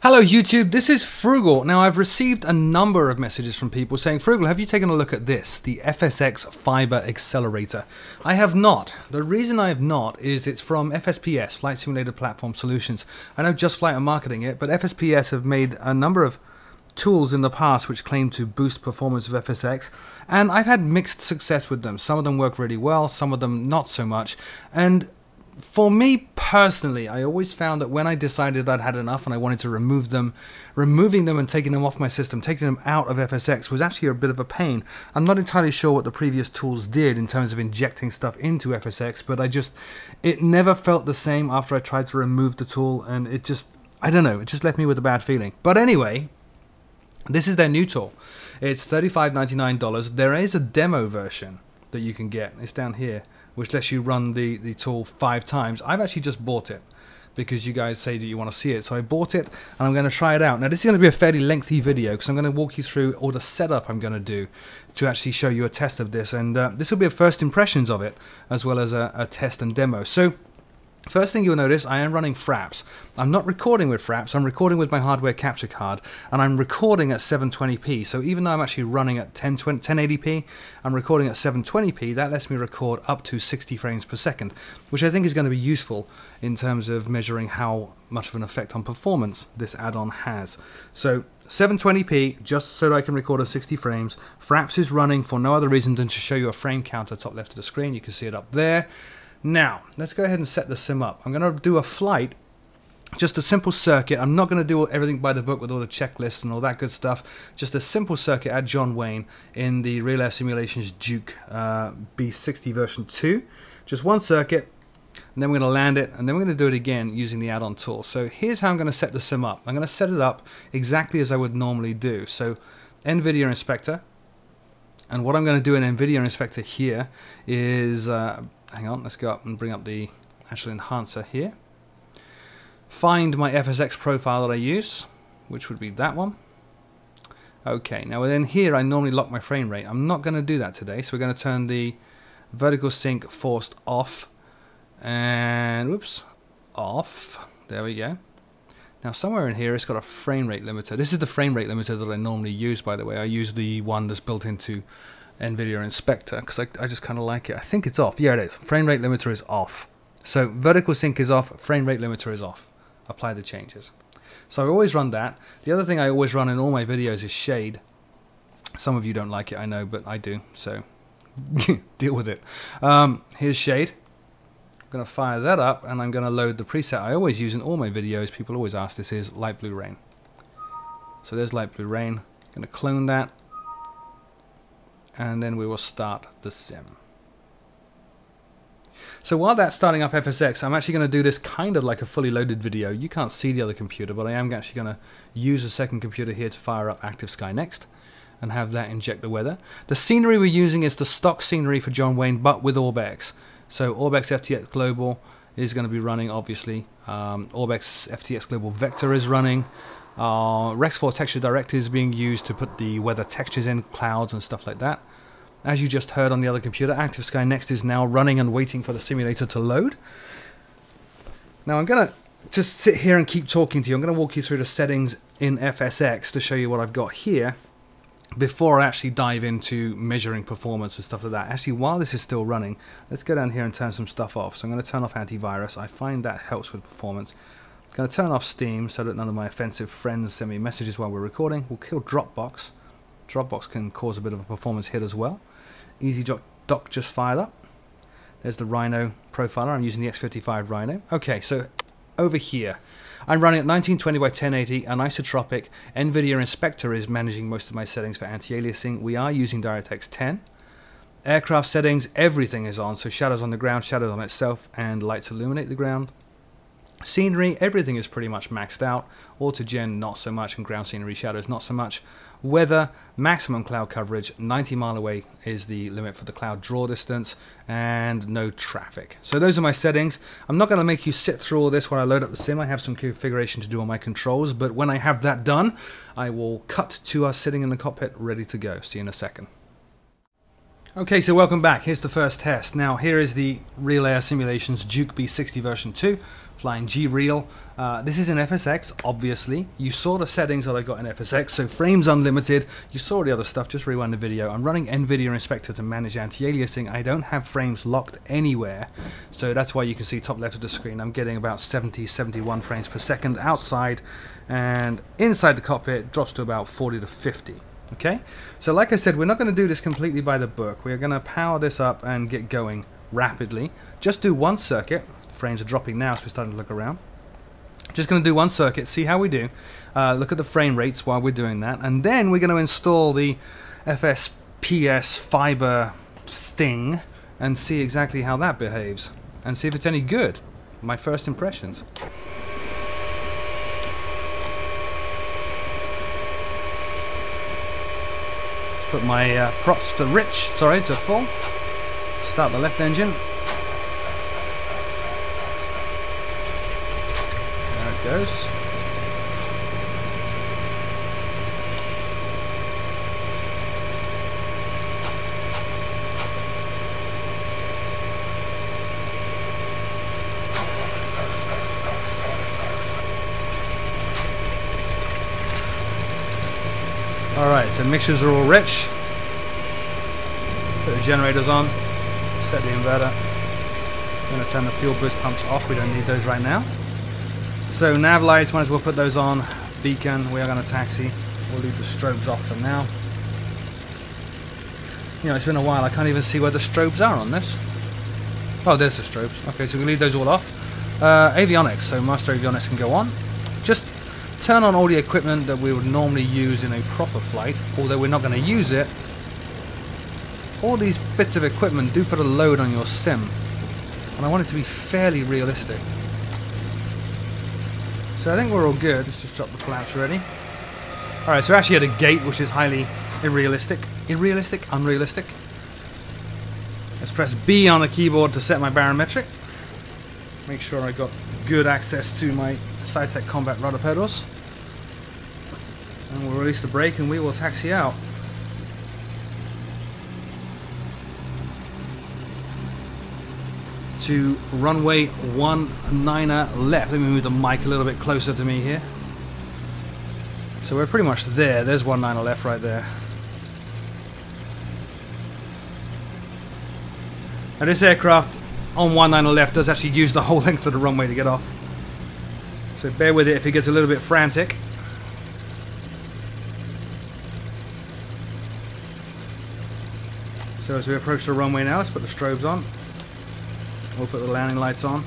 Hello YouTube, this is Froogle. Now I've received a number of messages from people saying, Froogle, have you taken a look at this, the FSX Fiber Accelerator? I have not. The reason I have not is it's from FSPS, Flight Simulator Platform Solutions. I know Just Flight are marketing it, but FSPS have made a number of tools in the past which claim to boost performance of FSX, and I've had mixed success with them. Some of them work really well, some of them not so much, and for me personally, I always found that when I decided I'd had enough and I wanted to remove them, removing them and taking them off my system, taking them out of FSX was actually a bit of a pain. I'm not entirely sure what the previous tools did in terms of injecting stuff into FSX, but it never felt the same after I tried to remove the tool, and I don't know, it just left me with a bad feeling. But anyway, this is their new tool. It's $35.99. There is a demo version that you can get. It's down here, which lets you run the tool 5 times. I've actually just bought it because you guys say that you want to see it. So I bought it and I'm going to try it out. Now this is going to be a fairly lengthy video because I'm going to walk you through all the setup I'm going to do to actually show you a test of this. And this will be a first impressions of it as well as a test and demo. So first thing you'll notice, I am running Fraps. I'm not recording with Fraps, I'm recording with my hardware capture card, and I'm recording at 720p. So even though I'm actually running at 1080p, I'm recording at 720p. That lets me record up to 60 frames per second, which I think is going to be useful in terms of measuring how much of an effect on performance this add-on has. So 720p, just so that I can record at 60 frames. Fraps is running for no other reason than to show you a frame counter top left of the screen. You can see it up there. Now, let's go ahead and set the sim up. I'm going to do a flight, just a simple circuit. I'm not going to do everything by the book with all the checklists and all that good stuff. Just a simple circuit at John Wayne in the Real Air Simulations Duke B60 version 2. Just one circuit, and then we're going to land it, and then we're going to do it again using the add-on tool. So here's how I'm going to set the sim up. I'm going to set it up exactly as I would normally do. So NVIDIA Inspector, and what I'm going to do in NVIDIA Inspector here is... hang on, let's go up and bring up the actual enhancer here. Find my FSX profile that I use, which would be that one. Okay, now within here I normally lock my frame rate. I'm not going to do that today, so we're going to turn the vertical sync forced off. And, whoops, off. There we go. Now somewhere in here it's got a frame rate limiter. This is the frame rate limiter that I normally use, by the way. I use the one that's built into NVIDIA Inspector because I just kind of like it. I think it's off. Yeah, it is. Frame rate limiter is off. So vertical sync is off, frame rate limiter is off. Apply the changes. So I always run that. The other thing I always run in all my videos is shade. Some of you don't like it, I know, but I do. So deal with it. Here's shade. I'm going to fire that up and I'm going to load the preset I always use in all my videos. People always ask, this is light blue rain. So there's light blue rain. I'm going to clone that. And then we will start the sim. So while that's starting up FSX, I'm actually going to do this kind of like a fully loaded video. You can't see the other computer, but I am actually going to use a second computer here to fire up Active Sky Next and have that inject the weather. The scenery we're using is the stock scenery for John Wayne, but with Orbex. So Orbex FTX Global is going to be running, obviously. Orbex FTX Global Vector is running. Rex4 Texture Direct is being used to put the weather textures in, clouds and stuff like that. As you just heard on the other computer, Active Sky Next is now running and waiting for the simulator to load. Now I'm going to just sit here and keep talking to you. I'm going to walk you through the settings in FSX to show you what I've got here before I actually dive into measuring performance and stuff like that. Actually, while this is still running, let's go down here and turn some stuff off. So I'm going to turn off antivirus. I find that helps with performance. Going to turn off Steam so that none of my offensive friends send me messages while we're recording. We'll kill Dropbox. Dropbox can cause a bit of a performance hit as well. EasyDock just fired up. There's the Rhino profiler. I'm using the X55 Rhino. Okay, so over here, I'm running at 1920 by 1080, anisotropic. NVIDIA Inspector is managing most of my settings for anti-aliasing. We are using DirectX 10. Aircraft settings, everything is on. So shadows on the ground, shadows on itself, and lights illuminate the ground. Scenery, everything is pretty much maxed out. Autogen, not so much, and ground scenery shadows, not so much. Weather, maximum cloud coverage, 90 mile away is the limit for the cloud draw distance, and no traffic. So those are my settings. I'm not going to make you sit through all this when I load up the sim. I have some configuration to do on my controls, but when I have that done, I will cut to us sitting in the cockpit ready to go. See you in a second. Okay, so welcome back. Here's the first test. Now, here is the Real Air Simulations Duke B60 version 2. flying G-Reel. This is in FSX, obviously. You saw the settings that I got in FSX, so frames unlimited. You saw the other stuff, just rewind the video. I'm running NVIDIA Inspector to manage anti-aliasing. I don't have frames locked anywhere, so that's why you can see top left of the screen. I'm getting about 70, 71 frames per second outside, and inside the cockpit drops to about 40 to 50. Okay, so like I said, we're not going to do this completely by the book. We're going to power this up and get going rapidly. Just do one circuit. Frames are dropping now, so we're starting to look around. Just going to do one circuit, see how we do. Look at the frame rates while we're doing that, and then we're going to install the FSPS Fiber thing and see exactly how that behaves and see if it's any good. My first impressions. Put my props to full. Start the left engine. There it goes. Alright, so mixtures are all rich. Put the generators on, set the inverter. I'm going to turn the fuel boost pumps off, we don't need those right now. So nav lights, might as well put those on. Beacon, we are going to taxi. We'll leave the strobes off for now. You know, it's been a while, I can't even see where the strobes are on this. Oh, there's the strobes. Okay, so we leave those all off. Avionics, so master avionics can go on. Just turn on all the equipment that we would normally use in a proper flight, although we're not going to use it. All these bits of equipment do put a load on your sim, and I want it to be fairly realistic. So I think we're all good. Let's just drop the flaps ready. Alright, so we're actually at a gate which is highly unrealistic. Let's press B on the keyboard to set my barometric. Make sure I got good access to my Cytec combat rudder pedals. And we'll release the brake and we will taxi out. To runway 19 left. Let me move the mic a little bit closer to me here. So we're pretty much there. There's 19 left right there. Now this aircraft on 19 left does actually use the whole length of the runway to get off. So bear with it if it gets a little bit frantic. So as we approach the runway now, let's put the strobes on. We'll put the landing lights on.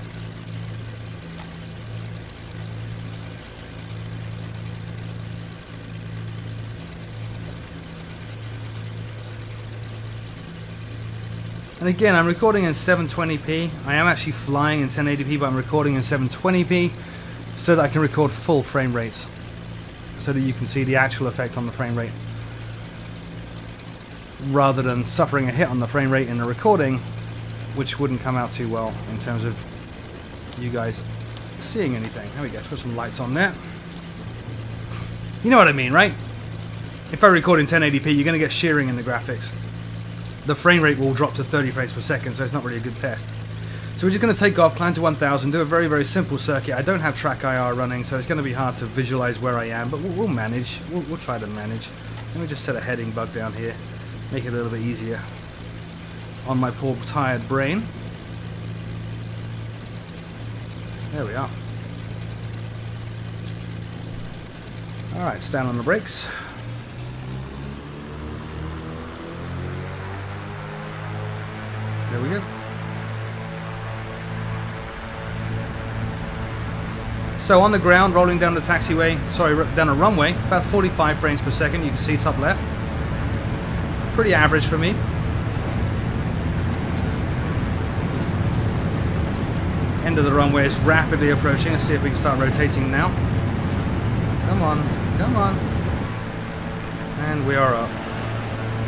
And again, I'm recording in 720p. I am actually flying in 1080p, but I'm recording in 720p so that I can record full frame rates, so that you can see the actual effect on the frame rate, rather than suffering a hit on the frame rate in the recording, which wouldn't come out too well in terms of you guys seeing anything. There we go, let's put some lights on there. You know what I mean, right? If I record in 1080p, you're going to get shearing in the graphics. The frame rate will drop to 30 frames per second, so it's not really a good test. So we're just going to take off, climb to 1000, do a very, very simple circuit. I don't have track IR running, so it's going to be hard to visualize where I am, but we'll manage. We'll try to manage. Let me just set a heading bug down here, make it a little bit easier on my poor tired brain. There we are. Alright, stand on the brakes. There we go. So on the ground, rolling down the taxiway, sorry, down a runway, about 45 frames per second, you can see top left. Pretty average for me. End of the runway is rapidly approaching. Let's see if we can start rotating now. Come on, come on. And we are up.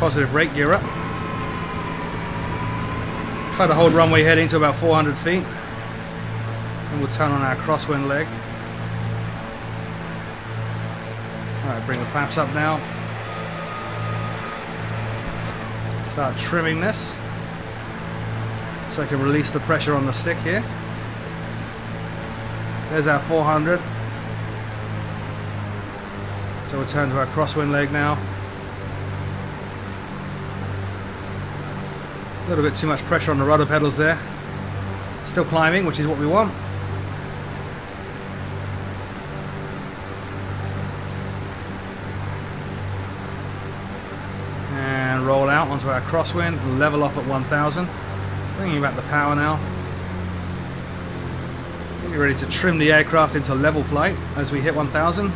Positive rate, gear up. Try to hold runway heading to about 400 feet. And we'll turn on our crosswind leg. Alright, bring the flaps up now. Start trimming this, so I can release the pressure on the stick here. There's our 400. So we'll turn to our crosswind leg now. A little bit too much pressure on the rudder pedals there. Still climbing, which is what we want. And roll out onto our crosswind and level off at 1000. Bringing back the power now. Get ready to trim the aircraft into level flight as we hit 1000.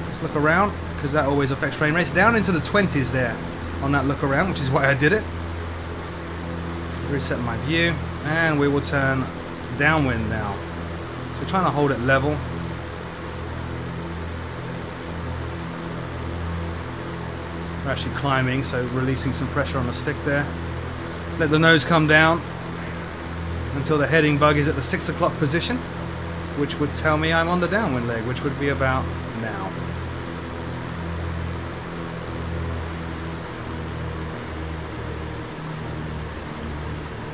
Let's look around, because that always affects frame rates. Down into the 20s there on that look around, which is why I did it. Reset my view, and we will turn downwind now. So trying to hold it level. We're actually climbing, so releasing some pressure on the stick there. Let the nose come down until the heading bug is at the 6 o'clock position, which would tell me I'm on the downwind leg, which would be about now.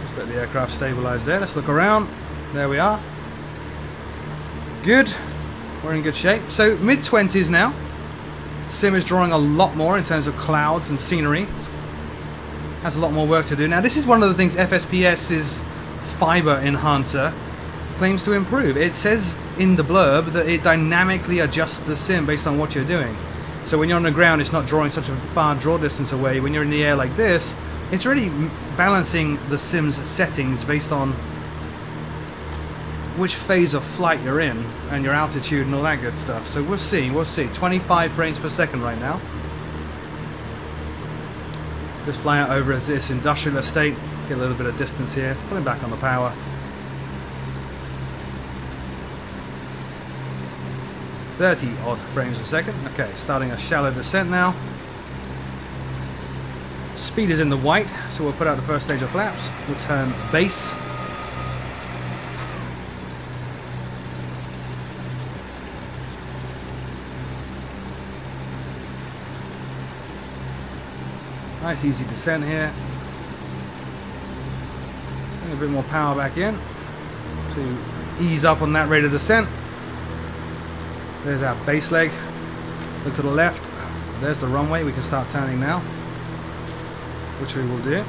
Just let the aircraft stabilize there. Let's look around. There we are. Good. We're in good shape. So mid-20s now. Sim is drawing a lot more in terms of clouds and scenery. Has a lot more work to do. Now this is one of the things FSPS's Fiber Enhancer claims to improve. It says in the blurb that it dynamically adjusts the sim based on what you're doing. So when you're on the ground, it's not drawing such a far draw distance away. When you're in the air like this, it's really balancing the sim's settings based on which phase of flight you're in and your altitude and all that good stuff. So we'll see. 25 frames per second right now. Just fly out over this industrial estate, get a little bit of distance here, pulling back on the power. 30 odd frames per second. Okay, starting a shallow descent now. Speed is in the white, so we'll put out the first stage of flaps. We'll turn base. Nice easy descent here. Bring a bit more power back in to ease up on that rate of descent. There's our base leg. Look to the left. There's the runway. We can start turning now, which we will do.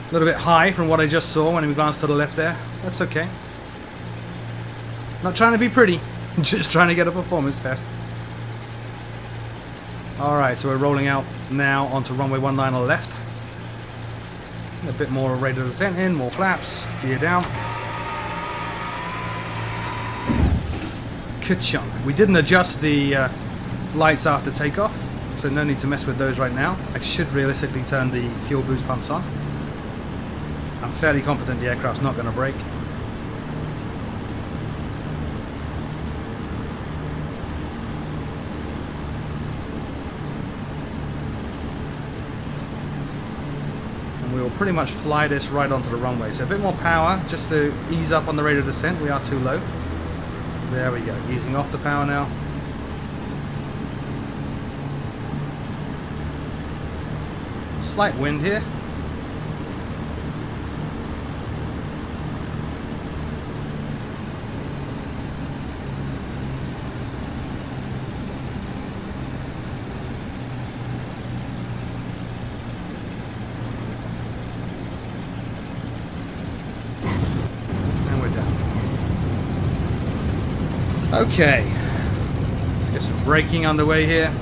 A little bit high from what I just saw when we glanced to the left there. That's okay. Not trying to be pretty. Just trying to get a performance test. Alright, so we're rolling out now onto runway 19 on the left. A bit more rate of descent in, more flaps, gear down. Ka-chunk. We didn't adjust the lights after takeoff, so no need to mess with those right now. I should realistically turn the fuel boost pumps on. I'm fairly confident the aircraft's not going to break. We will pretty much fly this right onto the runway. So a bit more power just to ease up on the rate of descent. We are too low. There we go. Easing off the power now. Slight wind here. Okay, let's get some braking underway here.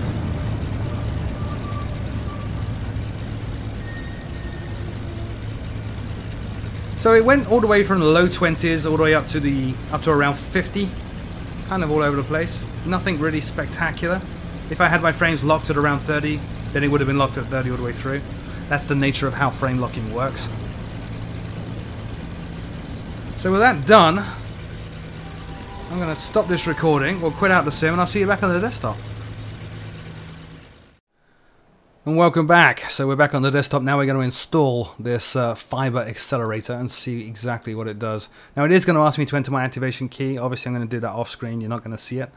So it went all the way from the low 20s all the way up to around 50, kind of all over the place. Nothing really spectacular. If I had my frames locked at around 30, then it would have been locked at 30 all the way through. That's the nature of how frame locking works. So with that done, I'm going to stop this recording, we'll quit out the sim, and I'll see you back on the desktop. And welcome back. So we're back on the desktop. Now we're going to install this Fiber Accelerator and see exactly what it does. Now it is going to ask me to enter my activation key. Obviously I'm going to do that off screen, you're not going to see it.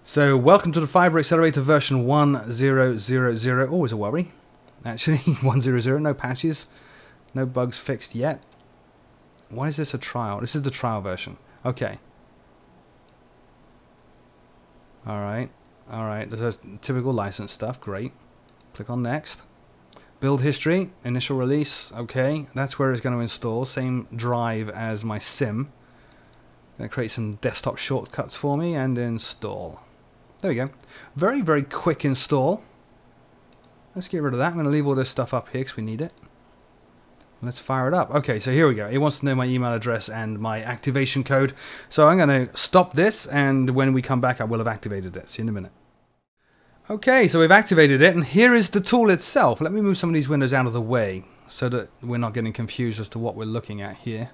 So welcome to the Fiber Accelerator version 1000, always a worry. actually. 100, no patches, no bugs fixed yet. Why is this a trial? This is the trial version. Okay. Alright, alright, there's typical license stuff, great. Click on next. Build history, initial release, okay, that's where it's going to install, same drive as my sim. Going to create some desktop shortcuts for me and install. There we go. Very, very quick install. Let's get rid of that. I'm going to leave all this stuff up here because we need it. Let's fire it up. Okay, so here we go. It wants to know my email address and my activation code. So I'm going to stop this, and when we come back I will have activated it. See you in a minute. Okay, so we've activated it, and here is the tool itself. Let me move some of these windows out of the way so that we're not getting confused as to what we're looking at here.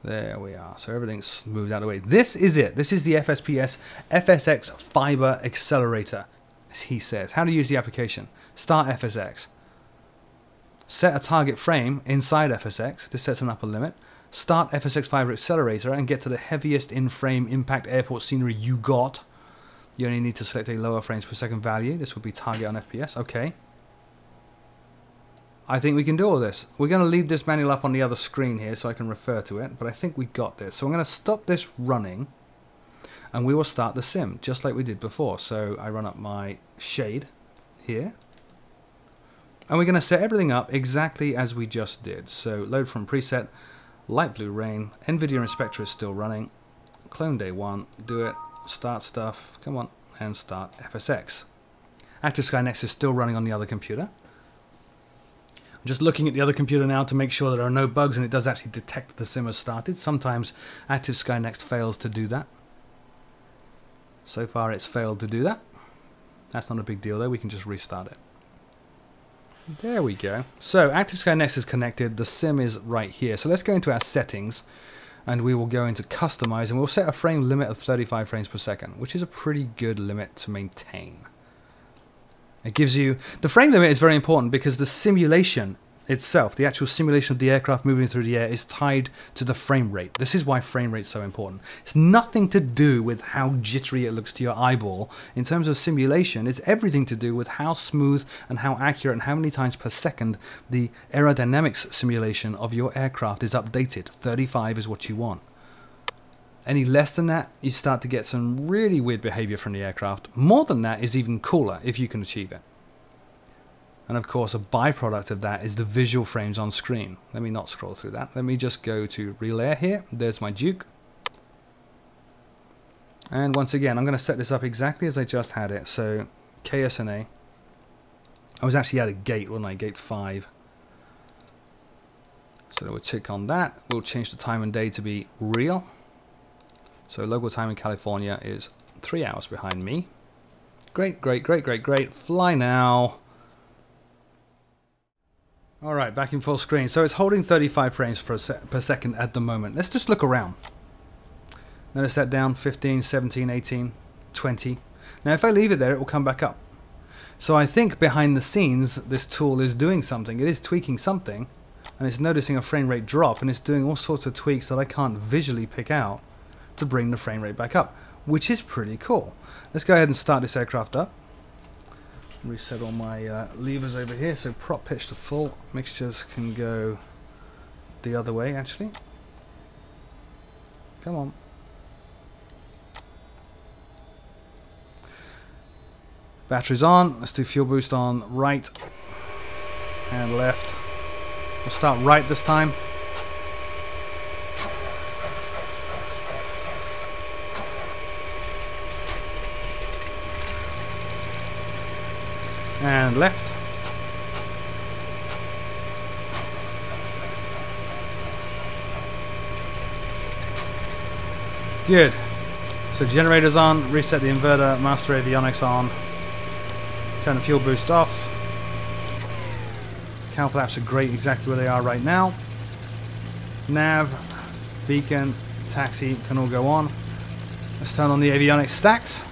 There we are. So everything's moved out of the way. This is it. This is the FSPS FSX Fiber Accelerator, as he says. How to use the application. Start FSX. Set a target frame inside FSX. This sets an upper limit. Start FSX Fiber Accelerator and get to the heaviest in-frame impact airport scenery you got. You only need to select a lower frames per second value. This would be target on FPS. Okay. I think we can do all this. We're going to leave this manual up on the other screen here so I can refer to it, but I think we got this. So I'm going to stop this running and we will start the sim just like we did before. So I run up my shade here. And we're going to set everything up exactly as we just did. So load from preset, light blue rain, NVIDIA Inspector is still running, clone day 1, do it, start stuff, come on, and start FSX. Active Sky Next is still running on the other computer. I'm just looking at the other computer now to make sure there are no bugs, and it does actually detect the sim has started. Sometimes Active Sky Next fails to do that. So far it's failed to do that. That's not a big deal though, we can just restart it. There we go. So Active Sky Next is connected, the sim is right here. So let's go into our settings and we will go into customize and we'll set a frame limit of 35 frames per second, which is a pretty good limit to maintain. It gives you, the frame limit is very important because the simulation itself, the actual simulation of the aircraft moving through the air is tied to the frame rate. This is why frame rate is so important. It's nothing to do with how jittery it looks to your eyeball. In terms of simulation, it's everything to do with how smooth and how accurate and how many times per second the aerodynamics simulation of your aircraft is updated. 35 is what you want. Any less than that, you start to get some really weird behavior from the aircraft. More than that is even cooler if you can achieve it. And of course, a byproduct of that is the visual frames on screen. Let me not scroll through that. Let me just go to Real Air here. There's my Duke. And once again, I'm going to set this up exactly as I just had it. So, KSNA. I was actually at a gate, wasn't I? Gate 5. So we'll tick on that. We'll change the time and day to be real. So local time in California is 3 hours behind me. Great, great, great, great, great. Fly now. Alright, back in full screen. So it's holding 35 frames per second at the moment. Let's just look around. Notice that down 15, 17, 18, 20. Now if I leave it there, it will come back up. So I think behind the scenes, this tool is doing something. It is tweaking something. And it's noticing a frame rate drop. And it's doing all sorts of tweaks that I can't visually pick out to bring the frame rate back up. Which is pretty cool. Let's go ahead and start this aircraft up. Reset all my levers over here, so prop pitch to full. Mixtures can go the other way actually. Come on. Batteries on. Let's do fuel boost on right and left. We'll start right this time. And left. Good. So generators on, reset the inverter, master avionics on, turn the fuel boost off. Cowl flaps are great exactly where they are right now. Nav, beacon, taxi can all go on. Let's turn on the avionics stacks.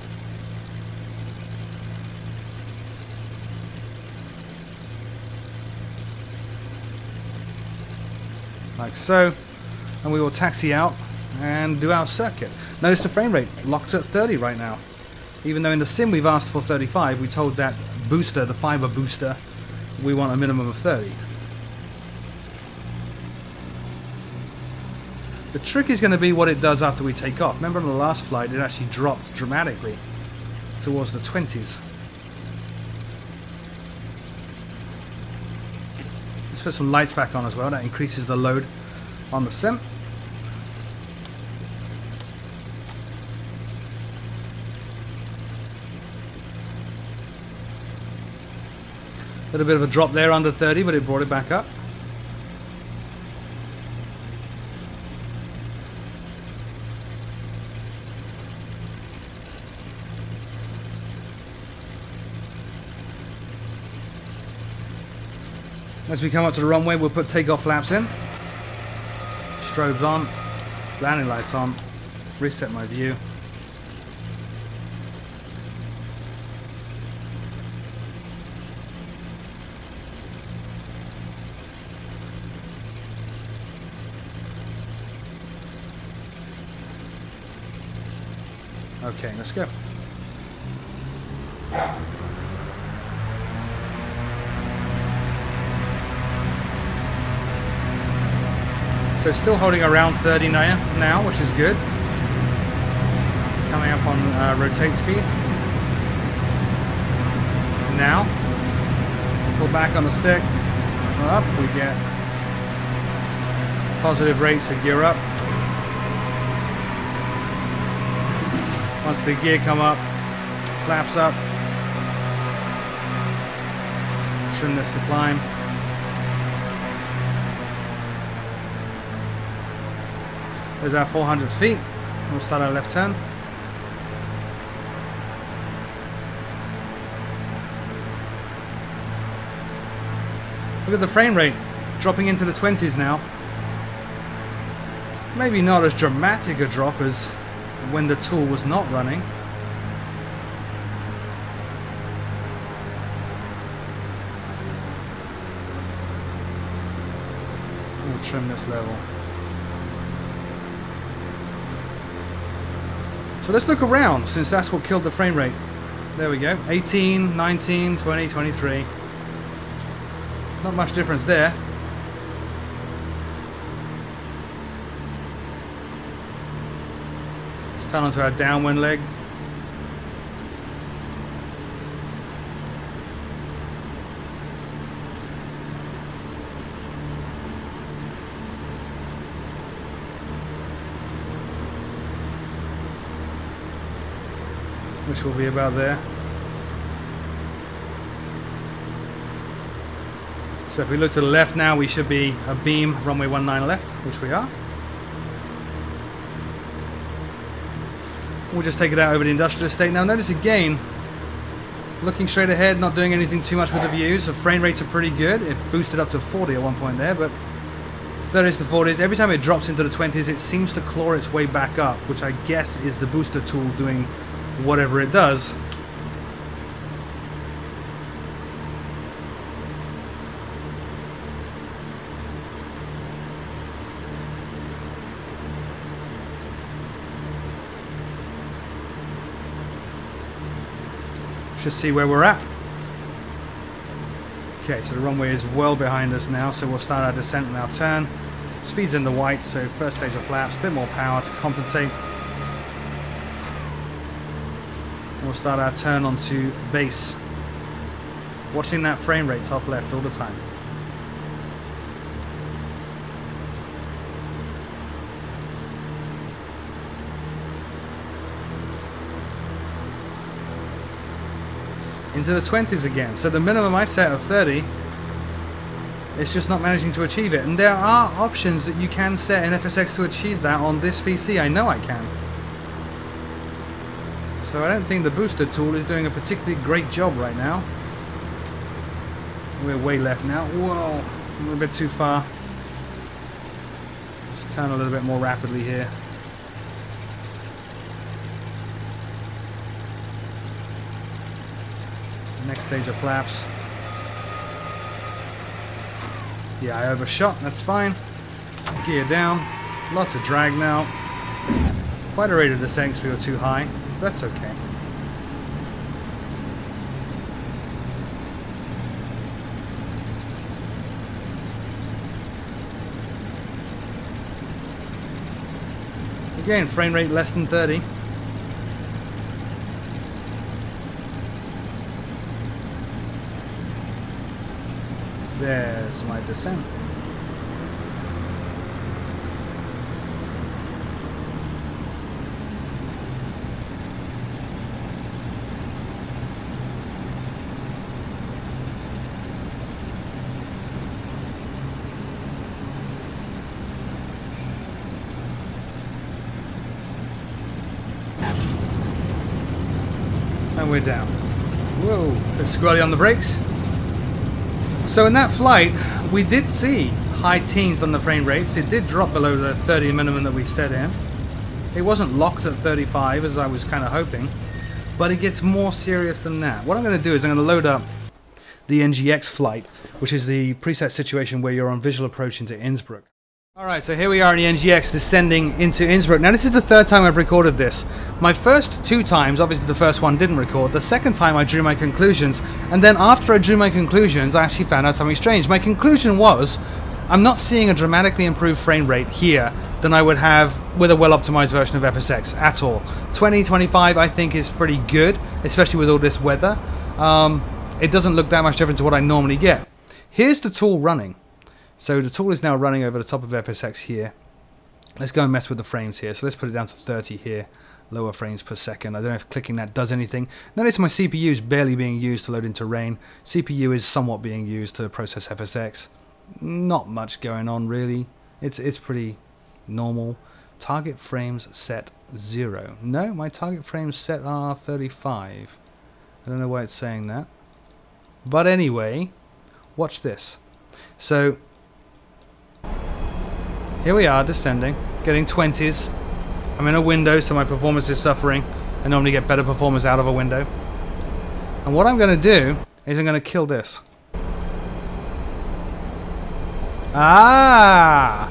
Like so, and we will taxi out and do our circuit. Notice the frame rate locked at 30 right now. Even though in the sim we've asked for 35, we told that booster, the fiber booster, we want a minimum of 30. The trick is going to be what it does after we take off. Remember on the last flight, it actually dropped dramatically towards the 20s. Let's put some lights back on as well. That increases the load on the sim. A little bit of a drop there under 30, but it brought it back up. As we come up to the runway, we'll put takeoff flaps in. Strobes on, landing lights on, reset my view. Okay, let's go. So still holding around 30 now, which is good. Coming up on rotate speed. Now, pull back on the stick. Up, we get positive rates of gear up. Once the gear come up, flaps up. Trim this to climb. There's our 400 feet. We'll start our left turn. Look at the frame rate dropping into the 20s now. Maybe not as dramatic a drop as when the tool was not running. We'll trim this level. So let's look around, since that's what killed the frame rate. There we go. 18, 19, 20, 23. Not much difference there. Let's turn onto our downwind leg. Which will be about there. So if we look to the left now, we should be a beam runway 19 left, which we are. We'll just take it out over the industrial estate. Now notice again, looking straight ahead, not doing anything too much with the views. The frame rates are pretty good. It boosted up to 40 at one point there, but 30s to 40s. Every time it drops into the 20s, it seems to claw its way back up, which I guess is the booster tool doing whatever it does. Just see where we're at. Okay, so the runway is well behind us now, so we'll start our descent and our turn. Speed's in the white, so first stage of flaps, a bit more power to compensate. We'll start our turn onto base. Watching that frame rate top left all the time. Into the 20s again. So the minimum I set of 30, it's just not managing to achieve it. And there are options that you can set in FSX to achieve that on this PC. I know I can. So I don't think the booster tool is doing a particularly great job right now. We're way left now. Whoa, a little bit too far. Let's turn a little bit more rapidly here. Next stage of flaps. Yeah, I overshot, that's fine. Gear down. Lots of drag now. Quite a rate of descent if we were too high. That's okay. Again, frame rate less than 30. There's my descent. And we're down. Whoa, bit squirrely on the brakes. So in that flight, we did see high teens on the frame rates. It did drop below the 30 minimum that we set in. It wasn't locked at 35 as I was kind of hoping, but it gets more serious than that. What I'm going to do is I'm going to load up the NGX flight, which is the preset situation where you're on visual approach into Innsbruck. Alright, so here we are in the NGX descending into Innsbruck. Now this is the third time I've recorded this. My first two times, obviously the first one didn't record. The second time I drew my conclusions, and then after I drew my conclusions I actually found out something strange. My conclusion was, I'm not seeing a dramatically improved frame rate here than I would have with a well-optimized version of FSX at all. 20, 25 I think is pretty good, especially with all this weather. It doesn't look that much different to what I normally get. Here's the tool running. So the tool is now running over the top of FSX here. Let's go and mess with the frames here. So let's put it down to 30 here. Lower frames per second. I don't know if clicking that does anything. Notice my CPU is barely being used to load into rain. CPU is somewhat being used to process FSX. Not much going on really. It's pretty normal. Target frames set 0. No, my target frames set are 35. I don't know why it's saying that. But anyway, watch this. So here we are descending, getting 20s. I'm in a window, so my performance is suffering. I normally get better performance out of a window. And what I'm going to do is I'm going to kill this. Ah!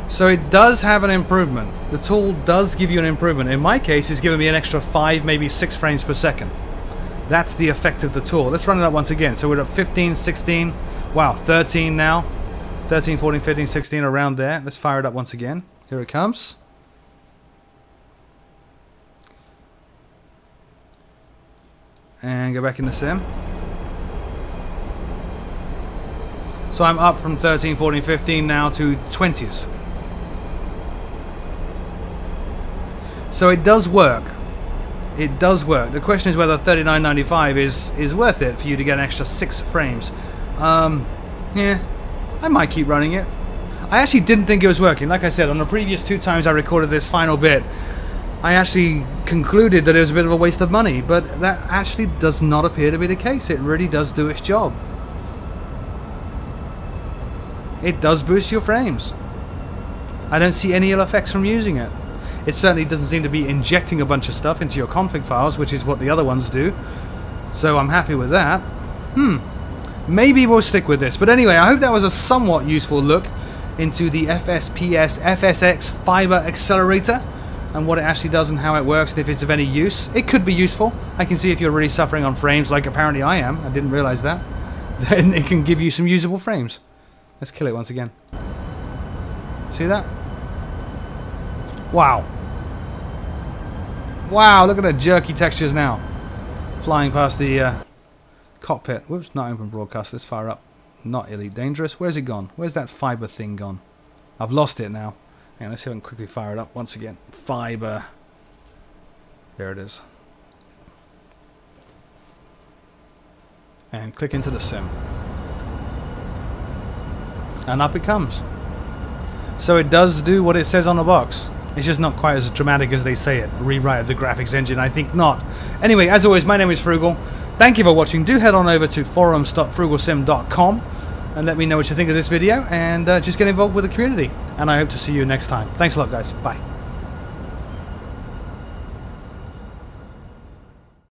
So it does have an improvement. The tool does give you an improvement. In my case, it's giving me an extra 5, maybe 6 frames per second. That's the effect of the tool. Let's run it up once again. So we're at 15, 16, wow, 13 now. 13, 14, 15, 16, around there. Let's fire it up once again. Here it comes. And go back in the sim. So I'm up from 13, 14, 15 now to 20s. So it does work. It does work. The question is whether 39.95 is worth it for you to get an extra 6 frames. Yeah. I might keep running it. I actually didn't think it was working. Like I said, on the previous 2 times I recorded this final bit, I actually concluded that it was a bit of a waste of money, but that actually does not appear to be the case. It really does do its job. It does boost your frames. I don't see any ill effects from using it. It certainly doesn't seem to be injecting a bunch of stuff into your config files, which is what the other ones do. So I'm happy with that. Maybe we'll stick with this. But anyway, I hope that was a somewhat useful look into the FSPS FSX Fiber Accelerator and what it actually does and how it works and if it's of any use. It could be useful. I can see if you're really suffering on frames like apparently I am. I didn't realize that. Then it can give you some usable frames. Let's kill it once again. See that? Wow. Wow, look at the jerky textures now. Flying past the cockpit. Whoops, not open broadcast. Let's fire up. Not Elite Dangerous. Where's it gone? Where's that fiber thing gone? I've lost it now. Hang on, let's see if I can quickly fire it up once again. Fiber. There it is. And click into the sim. And up it comes. So it does do what it says on the box. It's just not quite as dramatic as they say it. Rewrite of the graphics engine, I think not. Anyway, as always, my name is Froogle. Thank you for watching. Do head on over to forums.frugalsim.com and let me know what you think of this video and just get involved with the community. And I hope to see you next time. Thanks a lot, guys. Bye.